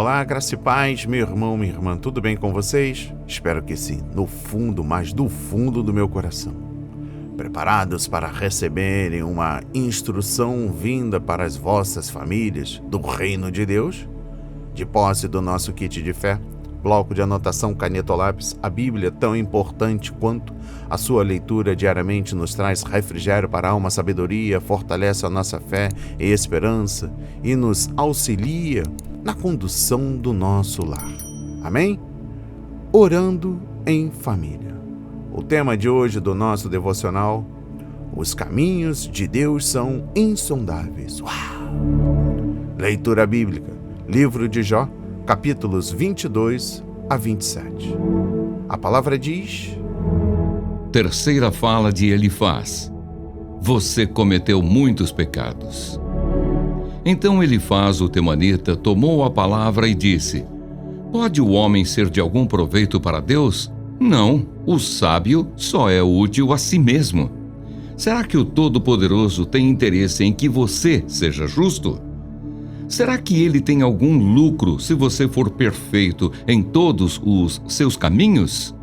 Olá, graça e paz, meu irmão, minha irmã, tudo bem com vocês? Espero que sim, no fundo, mas do fundo do meu coração. Preparados para receberem uma instrução vinda para as vossas famílias do reino de Deus? De posse do nosso kit de fé, bloco de anotação, caneta ou lápis, a Bíblia, tão importante quanto a sua leitura diariamente, nos traz refrigério para a alma, sabedoria, fortalece a nossa fé e esperança e nos auxilia na condução do nosso lar. Amém? Orando em família. O tema de hoje do nosso devocional: os caminhos de Deus são insondáveis. Uau! Leitura bíblica, livro de Jó, capítulos 22 a 27. A palavra diz: Terceira fala de Elifaz. Você cometeu muitos pecados. Então Elifaz, o temanita, tomou a palavra e disse: Pode o homem ser de algum proveito para Deus? Não, o sábio só é útil a si mesmo. Será que o Todo-Poderoso tem interesse em que você seja justo? Será que ele tem algum lucro se você for perfeito em todos os seus caminhos?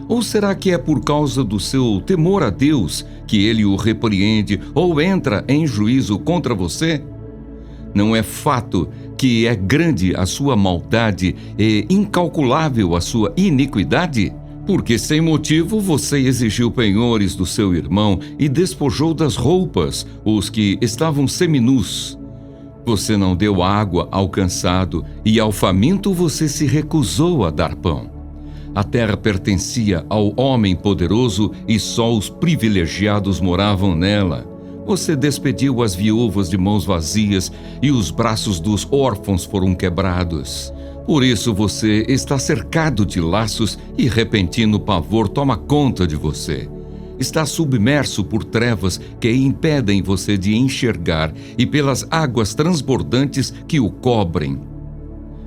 Ou será que é por causa do seu temor a Deus que ele o repreende ou entra em juízo contra você? Não é fato que é grande a sua maldade e incalculável a sua iniquidade? Porque sem motivo você exigiu penhores do seu irmão e despojou das roupas os que estavam seminus. Você não deu água ao cansado e ao faminto você se recusou a dar pão. A terra pertencia ao homem poderoso e só os privilegiados moravam nela. Você despediu as viúvas de mãos vazias e os braços dos órfãos foram quebrados. Por isso você está cercado de laços e repentino pavor toma conta de você. Está submerso por trevas que impedem você de enxergar e pelas águas transbordantes que o cobrem.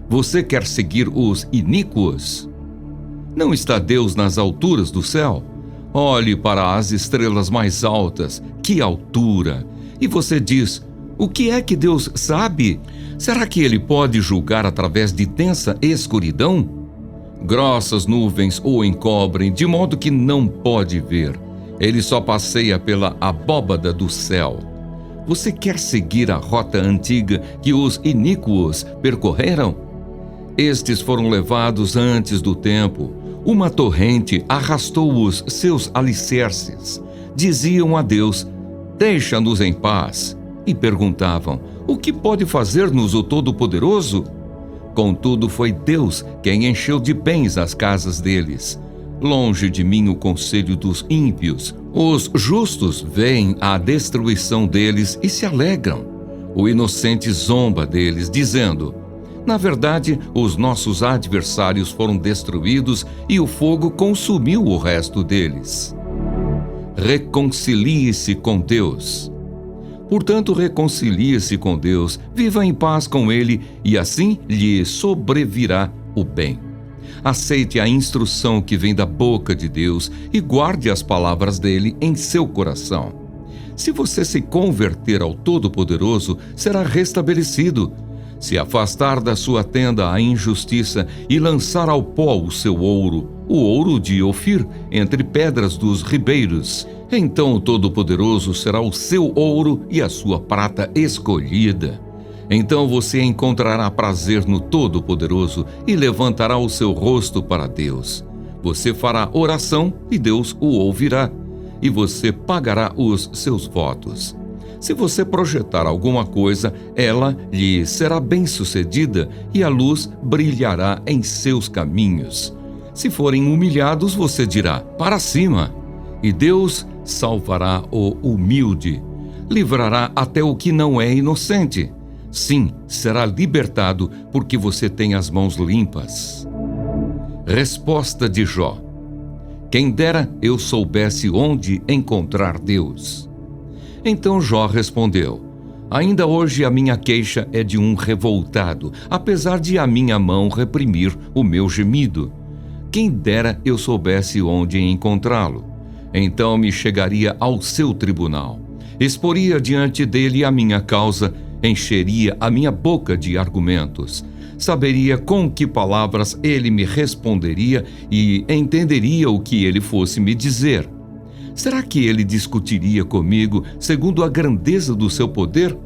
Você quer seguir os iníquos? Não está Deus nas alturas do céu? Olhe para as estrelas mais altas, que altura! E você diz: o que é que Deus sabe? Será que ele pode julgar através de densa escuridão? Grossas nuvens o encobrem, de modo que não pode ver. Ele só passeia pela abóbada do céu. Você quer seguir a rota antiga que os iníquos percorreram? Estes foram levados antes do tempo. Uma torrente arrastou os seus alicerces. Diziam a Deus: deixa-nos em paz. E perguntavam: o que pode fazer-nos o Todo-Poderoso? Contudo, foi Deus quem encheu de bens as casas deles. Longe de mim o conselho dos ímpios. Os justos veem a destruição deles e se alegram. O inocente zomba deles, dizendo: na verdade, os nossos adversários foram destruídos e o fogo consumiu o resto deles. Reconcilie-se com Deus. Portanto, reconcilie-se com Deus, viva em paz com Ele e assim lhe sobrevirá o bem. Aceite a instrução que vem da boca de Deus e guarde as palavras dele em seu coração. Se você se converter ao Todo-Poderoso, será restabelecido. Se afastar da sua tenda a injustiça e lançar ao pó o seu ouro, o ouro de Ofir, entre pedras dos ribeiros, então o Todo-Poderoso será o seu ouro e a sua prata escolhida. Então você encontrará prazer no Todo-Poderoso e levantará o seu rosto para Deus. Você fará oração e Deus o ouvirá, e você pagará os seus votos. Se você projetar alguma coisa, ela lhe será bem-sucedida e a luz brilhará em seus caminhos. Se forem humilhados, você dirá: para cima! E Deus salvará o humilde, livrará até o que não é inocente. Sim, será libertado porque você tem as mãos limpas. Resposta de Jó: quem dera eu soubesse onde encontrar Deus. Então Jó respondeu: ainda hoje a minha queixa é de um revoltado, apesar de a minha mão reprimir o meu gemido. Quem dera eu soubesse onde encontrá-lo. Então me chegaria ao seu tribunal, exporia diante dele a minha causa, encheria a minha boca de argumentos. saberia com que palavras ele me responderia e entenderia o que ele fosse me dizer. Será que ele discutiria comigo segundo a grandeza do seu poder?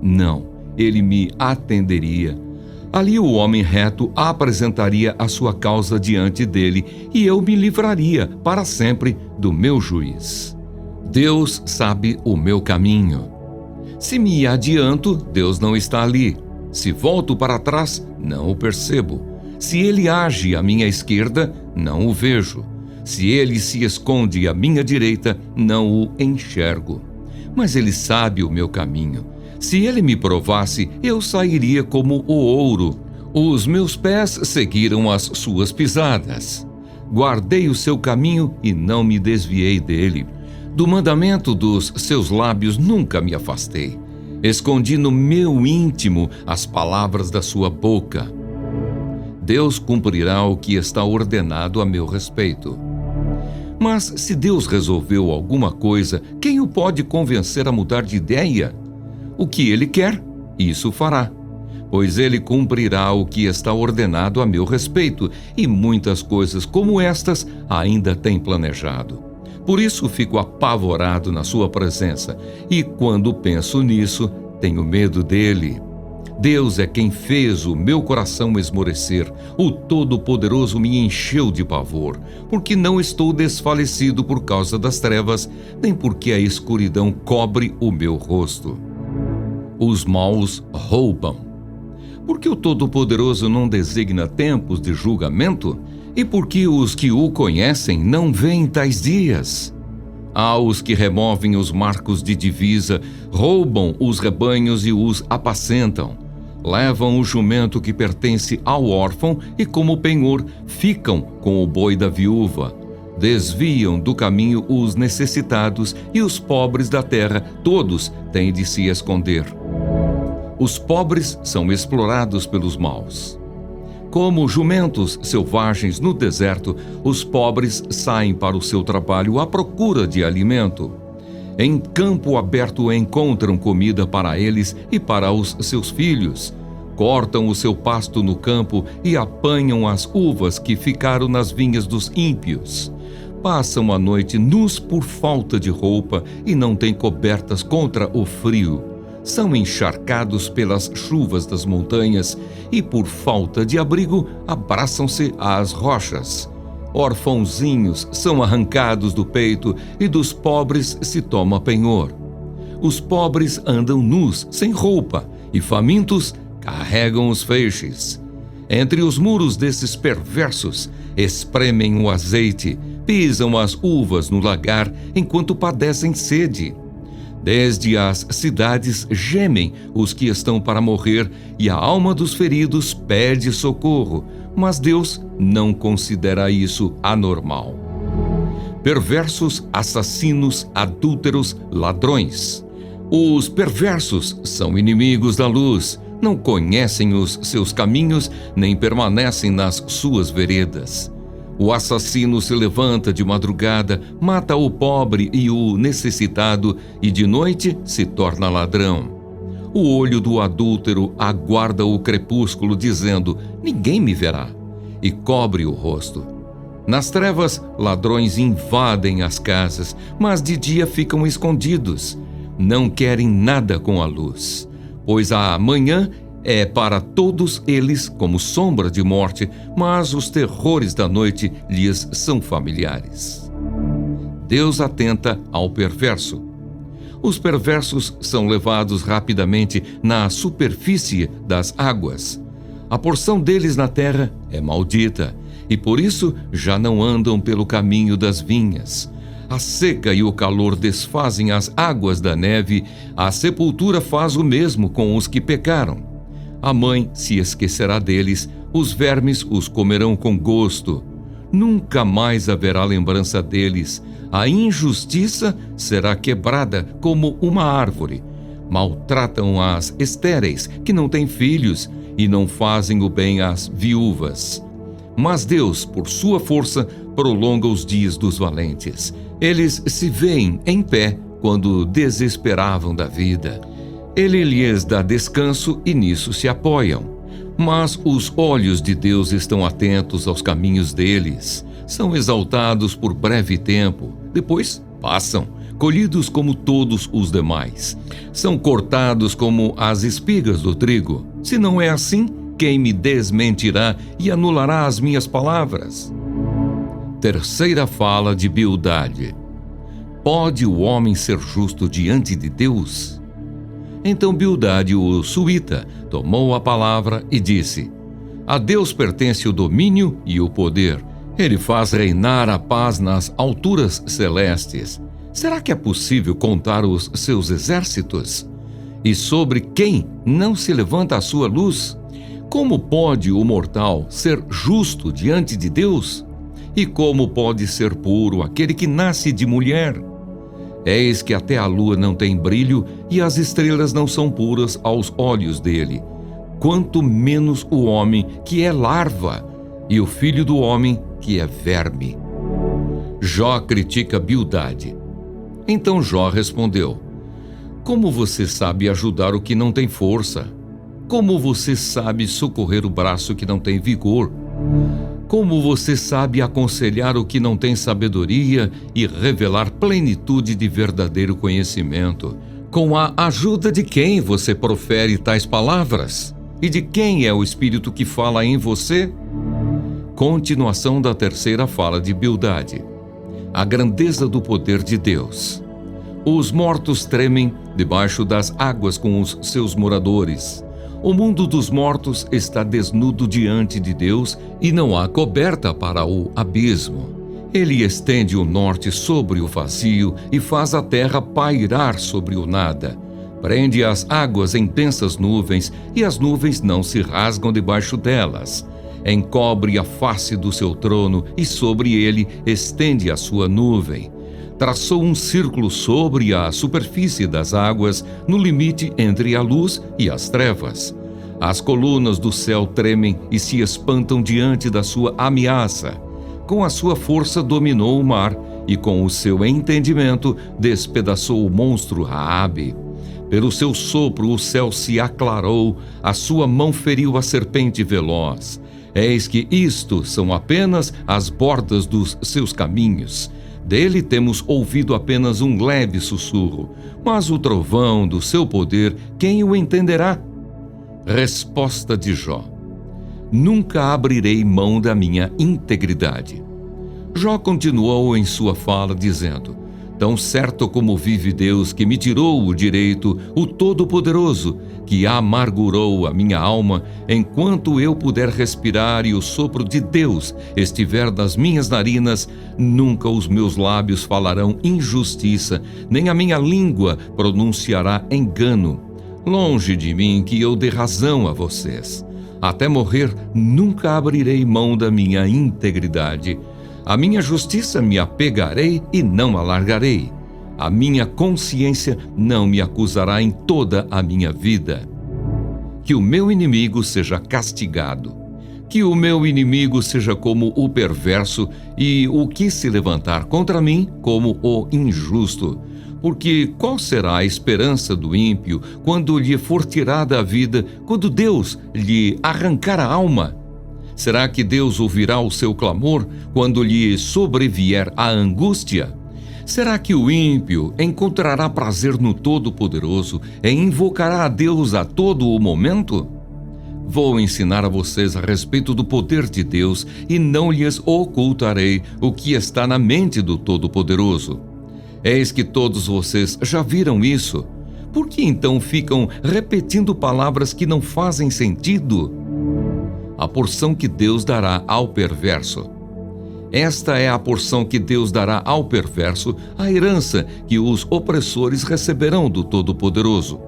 Não, ele me atenderia. Ali o homem reto apresentaria a sua causa diante dele e eu me livraria para sempre do meu juiz. Deus sabe o meu caminho. Se me adianto, Deus não está ali. Se volto para trás, não o percebo. Se ele age à minha esquerda, não o vejo. Se ele se esconde à minha direita, não o enxergo. Mas ele sabe o meu caminho. Se ele me provasse, eu sairia como o ouro. Os meus pés seguiram as suas pisadas. Guardei o seu caminho e não me desviei dele. Do mandamento dos seus lábios nunca me afastei. Escondi no meu íntimo as palavras da sua boca. Deus cumprirá o que está ordenado a meu respeito. Mas se Deus resolveu alguma coisa, quem o pode convencer a mudar de ideia? O que ele quer, isso fará. Pois ele cumprirá o que está ordenado a meu respeito, e muitas coisas como estas ainda tem planejado. Por isso fico apavorado na sua presença, e quando penso nisso, tenho medo dele. Deus é quem fez o meu coração esmorecer. O Todo-Poderoso me encheu de pavor, porque não estou desfalecido por causa das trevas, nem porque a escuridão cobre o meu rosto. Os maus roubam. Porque o Todo-Poderoso não designa tempos de julgamento? E porque os que o conhecem não veem tais dias? Há os que removem os marcos de divisa, roubam os rebanhos e os apacentam. Levam o jumento que pertence ao órfão e, como penhor, ficam com o boi da viúva. Desviam do caminho os necessitados e os pobres da terra, todos têm de se esconder. Os pobres são explorados pelos maus. Como jumentos selvagens no deserto, os pobres saem para o seu trabalho à procura de alimento. Em campo aberto encontram comida para eles e para os seus filhos. Cortam o seu pasto no campo e apanham as uvas que ficaram nas vinhas dos ímpios. Passam a noite nus por falta de roupa e não têm cobertas contra o frio. São encharcados pelas chuvas das montanhas e, por falta de abrigo, abraçam-se às rochas. Orfãozinhos são arrancados do peito e dos pobres se toma penhor. Os pobres andam nus, sem roupa, e famintos carregam os feixes. Entre os muros desses perversos, espremem o azeite, pisam as uvas no lagar enquanto padecem sede. Desde as cidades gemem os que estão para morrer e a alma dos feridos pede socorro, mas Deus não considera isso anormal. Perversos, assassinos, adúlteros, ladrões. Os perversos são inimigos da luz, não conhecem os seus caminhos nem permanecem nas suas veredas. O assassino se levanta de madrugada, mata o pobre e o necessitado, e de noite se torna ladrão. O olho do adúltero aguarda o crepúsculo, dizendo: ninguém me verá, e cobre o rosto. Nas trevas, ladrões invadem as casas, mas de dia ficam escondidos. Não querem nada com a luz, pois a manhã é para todos eles como sombra de morte, mas os terrores da noite lhes são familiares. Deus atenta ao perverso. Os perversos são levados rapidamente na superfície das águas. A porção deles na terra é maldita, e por isso já não andam pelo caminho das vinhas. A seca e o calor desfazem as águas da neve, a sepultura faz o mesmo com os que pecaram. A mãe se esquecerá deles, os vermes os comerão com gosto. Nunca mais haverá lembrança deles. A injustiça será quebrada como uma árvore. Maltratam as estéreis, que não têm filhos, e não fazem o bem às viúvas. Mas Deus, por sua força, prolonga os dias dos valentes. Eles se veem em pé quando desesperavam da vida. Ele lhes dá descanso e nisso se apoiam. Mas os olhos de Deus estão atentos aos caminhos deles. São exaltados por breve tempo, depois passam, colhidos como todos os demais. São cortados como as espigas do trigo. Se não é assim, quem me desmentirá e anulará as minhas palavras? Terceira fala de Bildade. Pode o homem ser justo diante de Deus? Então Bildade, o suíta, tomou a palavra e disse: a Deus pertence o domínio e o poder. Ele faz reinar a paz nas alturas celestes. Será que é possível contar os seus exércitos? E sobre quem não se levanta a sua luz? Como pode o mortal ser justo diante de Deus? E como pode ser puro aquele que nasce de mulher? Eis que até a lua não tem brilho e as estrelas não são puras aos olhos dele. Quanto menos o homem, que é larva, e o filho do homem, que é verme. Jó critica Bildade. Então Jó respondeu: como você sabe ajudar o que não tem força? Como você sabe socorrer o braço que não tem vigor? Como você sabe aconselhar o que não tem sabedoria e revelar plenitude de verdadeiro conhecimento? Com a ajuda de quem você profere tais palavras? E de quem é o Espírito que fala em você? Continuação da terceira fala de Bildade. A grandeza do poder de Deus. Os mortos tremem debaixo das águas com os seus moradores. O mundo dos mortos está desnudo diante de Deus e não há coberta para o abismo. Ele estende o norte sobre o vazio e faz a terra pairar sobre o nada. Prende as águas em densas nuvens e as nuvens não se rasgam debaixo delas. Encobre a face do seu trono e sobre ele estende a sua nuvem. Traçou um círculo sobre a superfície das águas, no limite entre a luz e as trevas. As colunas do céu tremem e se espantam diante da sua ameaça. Com a sua força dominou o mar e com o seu entendimento despedaçou o monstro Raabe. Pelo seu sopro o céu se aclarou, a sua mão feriu a serpente veloz. Eis que isto são apenas as bordas dos seus caminhos. Dele temos ouvido apenas um leve sussurro, mas o trovão do seu poder, quem o entenderá? Resposta de Jó: nunca abrirei mão da minha integridade. Jó continuou em sua fala dizendo: tão certo como vive Deus que me tirou o direito, o Todo-Poderoso, que amargurou a minha alma, enquanto eu puder respirar e o sopro de Deus estiver nas minhas narinas, nunca os meus lábios falarão injustiça, nem a minha língua pronunciará engano. Longe de mim que eu dê razão a vocês. Até morrer, nunca abrirei mão da minha integridade. A minha justiça me apegarei e não a largarei. A minha consciência não me acusará em toda a minha vida. Que o meu inimigo seja castigado. Que o meu inimigo seja como o perverso e o que se levantar contra mim como o injusto. Porque qual será a esperança do ímpio quando lhe for tirada a vida, quando Deus lhe arrancar a alma? Será que Deus ouvirá o seu clamor quando lhe sobrevier a angústia? Será que o ímpio encontrará prazer no Todo-Poderoso e invocará a Deus a todo o momento? Vou ensinar a vocês a respeito do poder de Deus e não lhes ocultarei o que está na mente do Todo-Poderoso. Eis que todos vocês já viram isso. Por que então ficam repetindo palavras que não fazem sentido? A porção que Deus dará ao perverso. Esta é a porção que Deus dará ao perverso, a herança que os opressores receberão do Todo-Poderoso.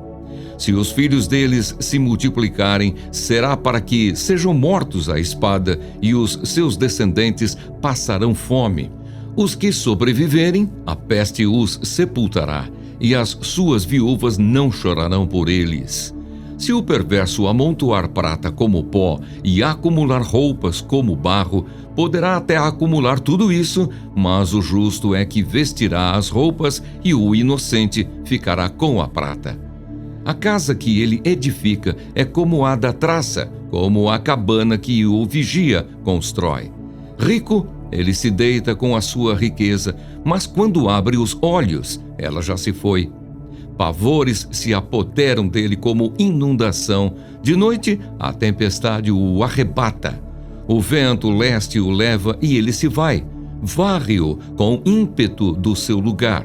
Se os filhos deles se multiplicarem, será para que sejam mortos à espada, e os seus descendentes passarão fome. Os que sobreviverem, a peste os sepultará, e as suas viúvas não chorarão por eles. Se o perverso amontoar prata como pó e acumular roupas como barro, poderá até acumular tudo isso, mas o justo é que vestirá as roupas e o inocente ficará com a prata. A casa que ele edifica é como a da traça, como a cabana que o vigia constrói. Rico, ele se deita com a sua riqueza, mas quando abre os olhos, ela já se foi. Pavores se apoderam dele como inundação. De noite, a tempestade o arrebata. O vento leste o leva e ele se vai. Varre-o com ímpeto do seu lugar.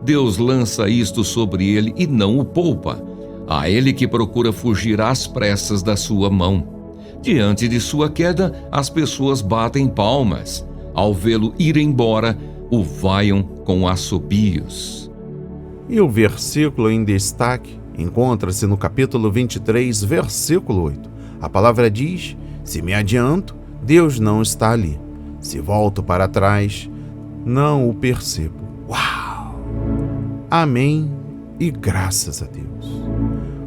Deus lança isto sobre ele e não o poupa. A ele que procura fugir às pressas da sua mão. Diante de sua queda, as pessoas batem palmas. Ao vê-lo ir embora, o vaiam com assobios. E o versículo em destaque encontra-se no capítulo 23, versículo 8. A palavra diz: se me adianto, Deus não está ali. Se volto para trás, não o percebo. Uau! Amém e graças a Deus.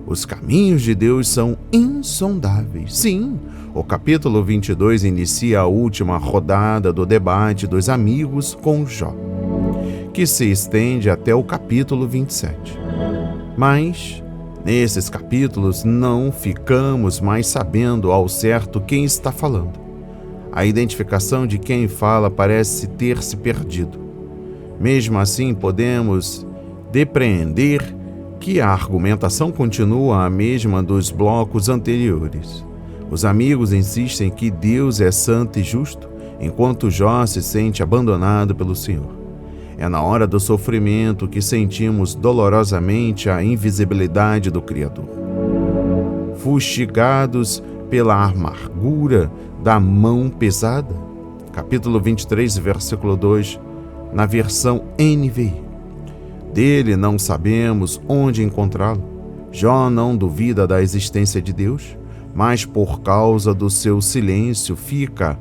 Os caminhos de Deus são insondáveis. Sim, o capítulo 22 inicia a última rodada do debate dos amigos com Jó, que se estende até o capítulo 27. Mas, nesses capítulos, não ficamos mais sabendo ao certo quem está falando. A identificação de quem fala parece ter se perdido. Mesmo assim, podemos depreender que a argumentação continua a mesma dos blocos anteriores. Os amigos insistem que Deus é santo e justo, enquanto Jó se sente abandonado pelo Senhor. É na hora do sofrimento que sentimos dolorosamente a invisibilidade do Criador. Fustigados pela amargura da mão pesada. Capítulo 23, versículo 2, na versão NVI. Dele não sabemos onde encontrá-lo. Jó não duvida da existência de Deus, mas por causa do seu silêncio fica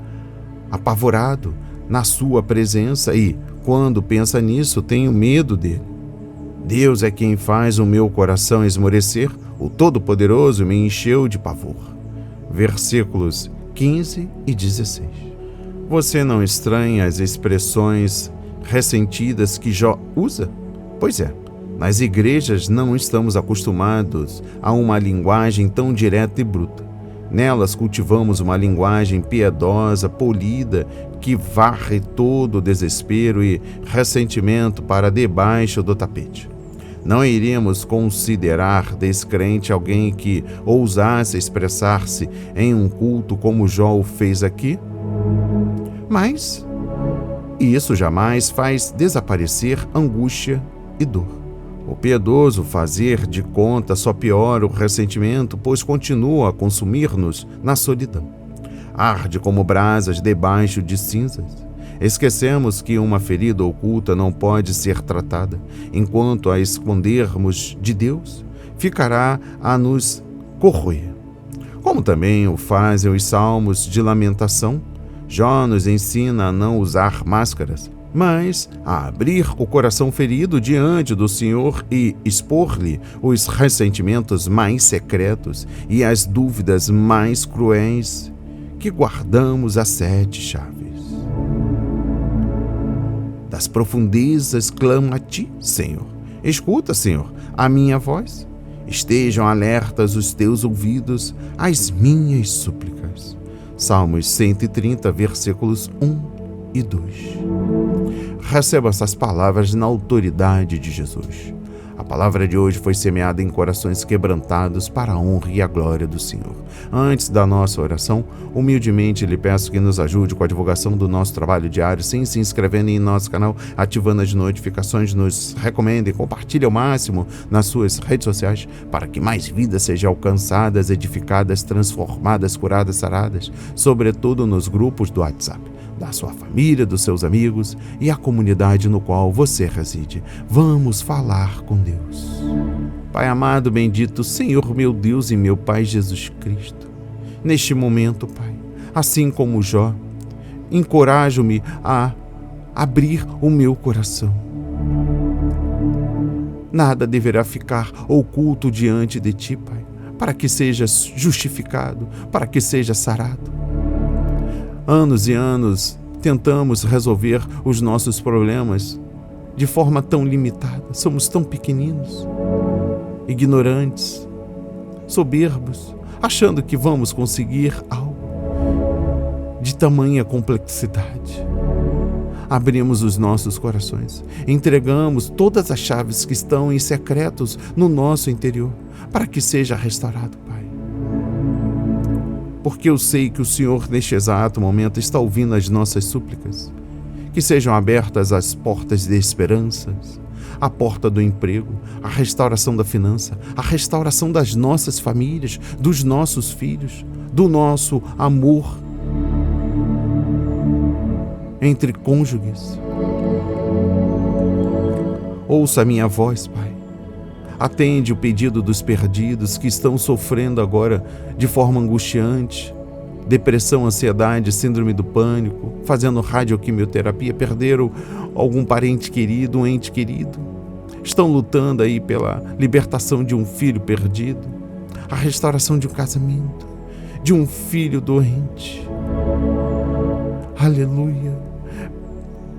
apavorado na sua presença e, quando pensa nisso, tenho medo dele. Deus é quem faz o meu coração esmorecer, o Todo-Poderoso me encheu de pavor. Versículos 15 e 16. Você não estranha as expressões ressentidas que Jó usa? Pois é, nas igrejas não estamos acostumados a uma linguagem tão direta e bruta. Nelas cultivamos uma linguagem piedosa, polida, que varre todo o desespero e ressentimento para debaixo do tapete. Não iríamos considerar descrente alguém que ousasse expressar-se em um culto como Jó o fez aqui? Mas isso jamais faz desaparecer angústia e dor. O piedoso fazer de conta só piora o ressentimento, pois continua a consumir-nos na solidão. Arde como brasas debaixo de cinzas. Esquecemos que uma ferida oculta não pode ser tratada. Enquanto a escondermos de Deus, ficará a nos corroer. Como também o fazem os salmos de lamentação, Jó nos ensina a não usar máscaras, mas a abrir o coração ferido diante do Senhor e expor-lhe os ressentimentos mais secretos e as dúvidas mais cruéis que guardamos a 7 chaves. Das profundezas clamo a ti, Senhor. Escuta, Senhor, a minha voz. Estejam alertas os teus ouvidos às minhas súplicas. Salmos 130, versículos 1 e 2. Receba essas palavras na autoridade de Jesus. A palavra de hoje foi semeada em corações quebrantados para a honra e a glória do Senhor. Antes da nossa oração, humildemente lhe peço que nos ajude com a divulgação do nosso trabalho diário, sim, se inscrevendo em nosso canal, ativando as notificações, nos recomende e compartilhe ao máximo nas suas redes sociais para que mais vidas sejam alcançadas, edificadas, transformadas, curadas, saradas, sobretudo nos grupos do WhatsApp da sua família, dos seus amigos e a comunidade no qual você reside. Vamos falar com Deus. Pai amado, bendito Senhor, meu Deus e meu Pai Jesus Cristo, neste momento, Pai, assim como Jó, encorajo-me a abrir o meu coração. Nada deverá ficar oculto diante de Ti, Pai, para que seja justificado, para que seja sarado. Anos e anos tentamos resolver os nossos problemas de forma tão limitada, somos tão pequeninos. ignorantes, soberbos, achando que vamos conseguir algo de tamanha complexidade. Abrimos os nossos corações, entregamos todas as chaves que estão em secretos no nosso interior, para que seja restaurado, Pai. Porque eu sei que o Senhor, neste exato momento, está ouvindo as nossas súplicas, que sejam abertas as portas de esperanças, a porta do emprego, a restauração da finança, a restauração das nossas famílias, dos nossos filhos, do nosso amor entre cônjuges. Ouça a minha voz, Pai. Atende o pedido dos perdidos que estão sofrendo agora de forma angustiante, depressão, ansiedade, síndrome do pânico, fazendo radioquimioterapia, perderam algum parente querido, um ente querido. Estão lutando aí pela libertação de um filho perdido, a restauração de um casamento, de um filho doente. Aleluia.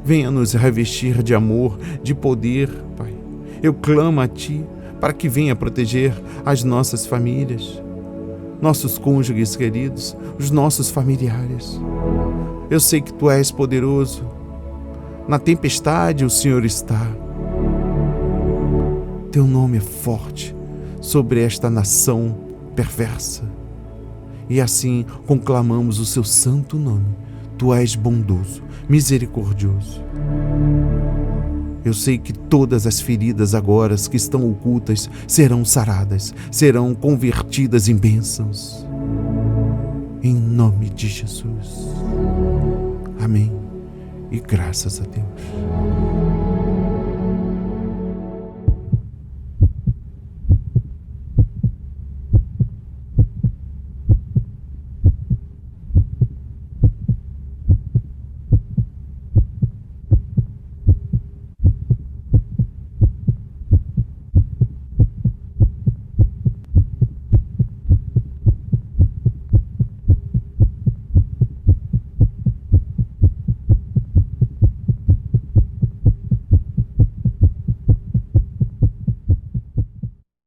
Venha nos revestir de amor, de poder, Pai. Eu clamo a Ti para que venha proteger as nossas famílias, nossos cônjuges queridos, os nossos familiares. Eu sei que Tu és poderoso. Na tempestade o Senhor está. Teu nome é forte sobre esta nação perversa. E assim conclamamos o Seu santo nome. Tu és bondoso, misericordioso. Eu sei que todas as feridas agora que estão ocultas serão saradas, serão convertidas em bênçãos. Em nome de Jesus. Amém. E graças a Deus.